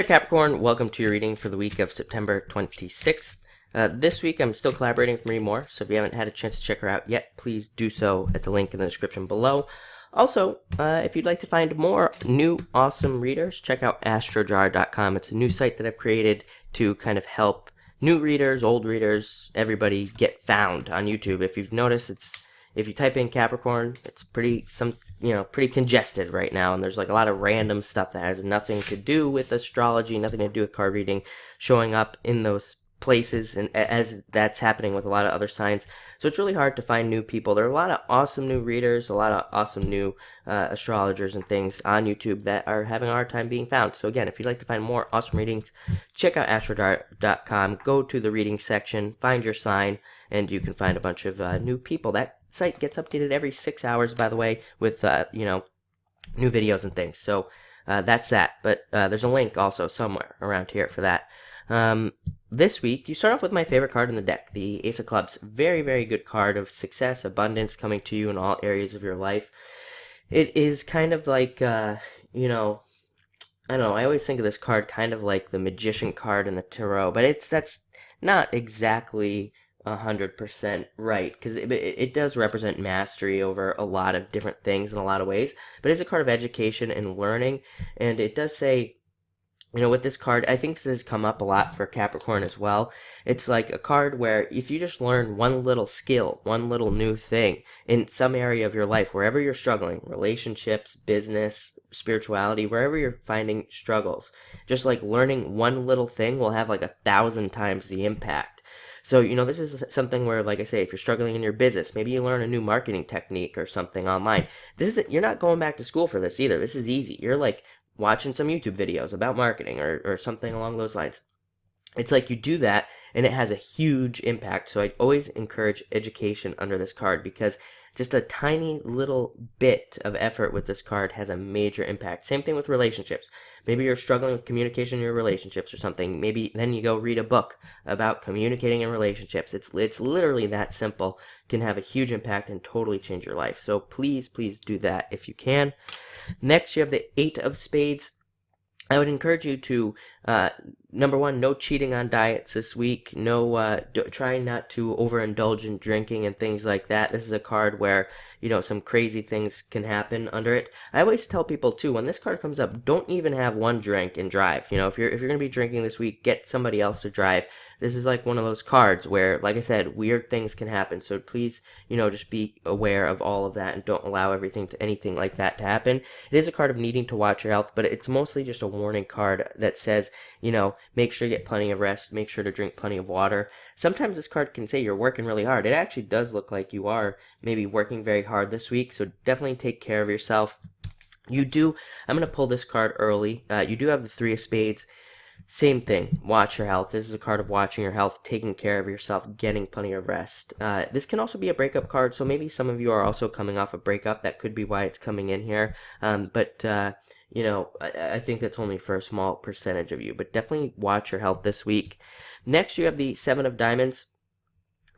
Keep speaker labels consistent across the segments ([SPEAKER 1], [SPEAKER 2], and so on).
[SPEAKER 1] Hey Capricorn, welcome to your reading for the week of September 26th. This week I'm still collaborating with Marie Moore, so if you haven't had a chance to check her out yet, please do so at the link in the description below. Also, if you'd like to find more new awesome readers, check out astrojar.com. It's a new site that I've created to kind of help new readers, old readers, everybody get found on YouTube. If you've noticed, if you type in Capricorn, it's pretty congested right now, and there's like a lot of random stuff that has nothing to do with astrology, nothing to do with card reading, showing up in those places, and as that's happening with a lot of other signs. So it's really hard to find new people. There are a lot of awesome new readers, a lot of awesome new astrologers and things on YouTube that are having a hard time being found. So again, if you'd like to find more awesome readings, check out astrodart.com, go to the reading section, find your sign, and you can find a bunch of new people. That site gets updated every 6 hours, by the way, with new videos and things. So that's that. But there's a link also somewhere around here for that. This week, you start off with my favorite card in the deck, the Ace of Clubs. Very, very good card of success, abundance coming to you in all areas of your life. It is kind of like, I don't know, I always think of this card kind of like the Magician card in the Tarot, but that's not exactly 100% right, because it does represent mastery over a lot of different things in a lot of ways, but it's a card of education and learning, and it does say, with this card, I think this has come up a lot for Capricorn as well. It's like a card where if you just learn one little skill, one little new thing in some area of your life, wherever you're struggling, relationships, business, spirituality, wherever you're finding struggles, just like learning one little thing will have like 1,000 times the impact. So, this is something where, like I say, if you're struggling in your business, maybe you learn a new marketing technique or something online. You're not going back to school for this either. This is easy. You're like watching some YouTube videos about marketing or something along those lines. It's like you do that and it has a huge impact. So I always encourage education under this card, because just a tiny little bit of effort with this card has a major impact. Same thing with relationships. Maybe you're struggling with communication in your relationships or something. Maybe then you go read a book about communicating in relationships. It's literally that simple. Can have a huge impact and totally change your life. So please do that if you can. Next, you have the Eight of Spades. I would encourage you to, number one, no cheating on diets this week. No, try not to overindulge in drinking and things like that. This is a card where, some crazy things can happen under it. I always tell people, too, when this card comes up, don't even have one drink and drive. If you're going to be drinking this week, get somebody else to drive. This is like one of those cards where, like I said, weird things can happen. So please, just be aware of all of that and don't allow anything like that to happen. It is a card of needing to watch your health, but it's mostly just a warning card that says, make sure you get plenty of rest, make sure to drink plenty of water. Sometimes this card can say you're working really hard. It actually does look like you are maybe working very hard this week, so definitely take care of yourself. I'm going to pull this card early. You do have the Three of Spades. Same thing, watch your health. This is a card of watching your health, taking care of yourself, getting plenty of rest. This can also be a breakup card, so maybe some of you are also coming off a breakup. That could be why it's coming in here. But I think that's only for a small percentage of you. But definitely watch your health this week. Next, you have the Seven of Diamonds.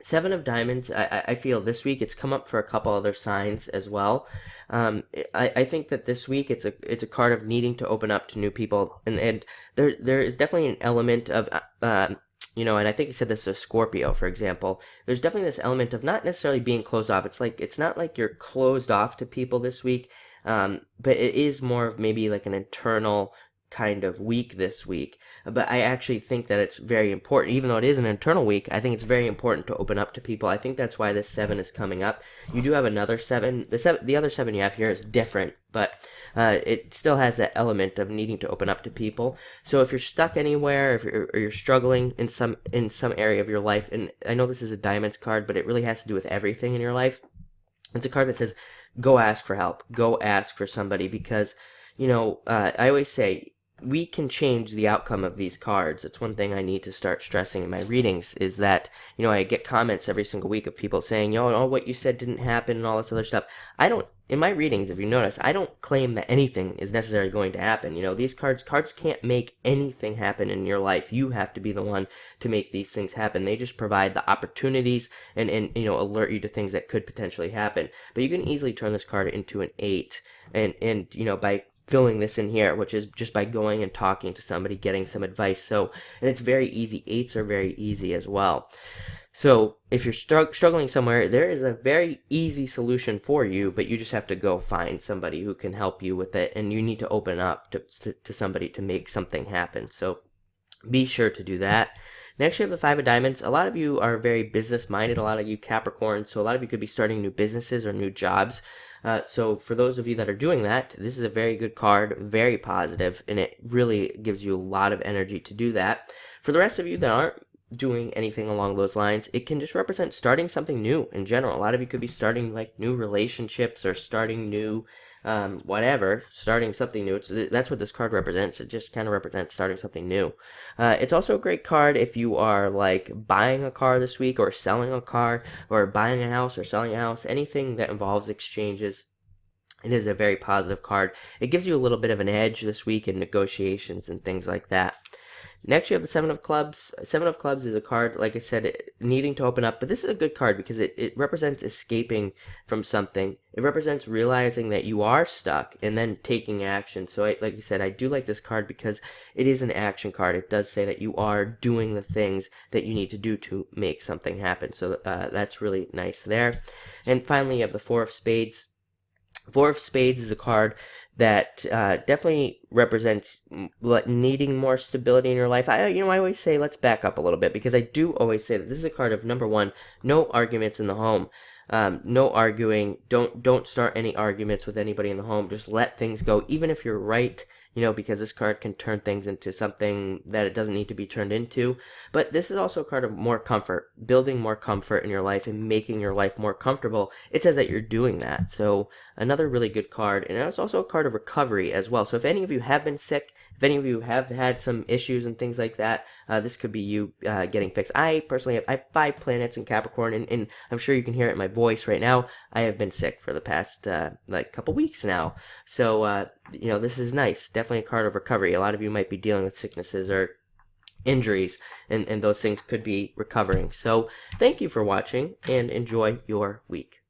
[SPEAKER 1] Seven of Diamonds, I feel this week it's come up for a couple other signs as well. I think that this week it's a card of needing to open up to new people, and there is definitely an element of and I think I said this to Scorpio, for example. There's definitely this element of not necessarily being closed off. It's not like you're closed off to people this week, but it is more of maybe like an internal kind of week this week. But I actually think that it's very important, even though it is an internal week. I think it's very important to open up to people. I think that's why this 7 is coming up. You do have another 7. The other 7 you have here is different, but it still has that element of needing to open up to people. So if you're stuck anywhere, or you're struggling in some area of your life, and I know this is a Diamonds card, but it really has to do with everything in your life. It's a card that says, go ask for help, go ask for somebody, because I always say, we can change the outcome of these cards. It's one thing I need to start stressing in my readings, is that, I get comments every single week of people saying, what you said didn't happen and all this other stuff. In my readings, if you notice, I don't claim that anything is necessarily going to happen. These cards can't make anything happen in your life. You have to be the one to make these things happen. They just provide the opportunities and alert you to things that could potentially happen. But you can easily turn this card into an 8. And by filling this in here, which is just by going and talking to somebody, getting some advice. So, and it's very easy. 8s are very easy as well. So if you're struggling somewhere, there is a very easy solution for you, but you just have to go find somebody who can help you with it, and you need to open up to somebody to make something happen. So be sure to do that. Next, you have the 5 of Diamonds. A lot of you are very business-minded, a lot of you Capricorn, so a lot of you could be starting new businesses or new jobs. So for those of you that are doing that, this is a very good card, very positive, and it really gives you a lot of energy to do that. For the rest of you that aren't doing anything along those lines, it can just represent starting something new in general. A lot of you could be starting like new relationships or starting new whatever, starting something new. That's what this card represents. It just kind of represents starting something new. It's also a great card if you are like buying a car this week, or selling a car, or buying a house or selling a house, anything that involves exchanges. It is a very positive card. It gives you a little bit of an edge this week in negotiations and things like that. Next, you have the 7 of Clubs. 7 of Clubs is a card, like I said, needing to open up. But this is a good card because it represents escaping from something. It represents realizing that you are stuck and then taking action. So, like I said, I do like this card because it is an action card. It does say that you are doing the things that you need to do to make something happen. So that's really nice there. And finally, you have the 4 of Spades. 4 of Spades is a card that definitely represents needing more stability in your life. I always say, let's back up a little bit, because I do always say that this is a card of, number one, no arguments in the home. No arguing. Don't start any arguments with anybody in the home. Just let things go, even if you're right, because this card can turn things into something that it doesn't need to be turned into. But this is also a card of more comfort, building more comfort in your life and making your life more comfortable. It says that you're doing that. So another really good card. And it's also a card of recovery as well. So if any of you have been sick, if any of you have had some issues and things like that, this could be you getting fixed. I personally have 5 planets in Capricorn, and I'm sure you can hear it in my voice right now. I have been sick for the past couple weeks now. So this is nice. Definitely a card of recovery. A lot of you might be dealing with sicknesses or injuries, and those things could be recovering. So thank you for watching, and enjoy your week.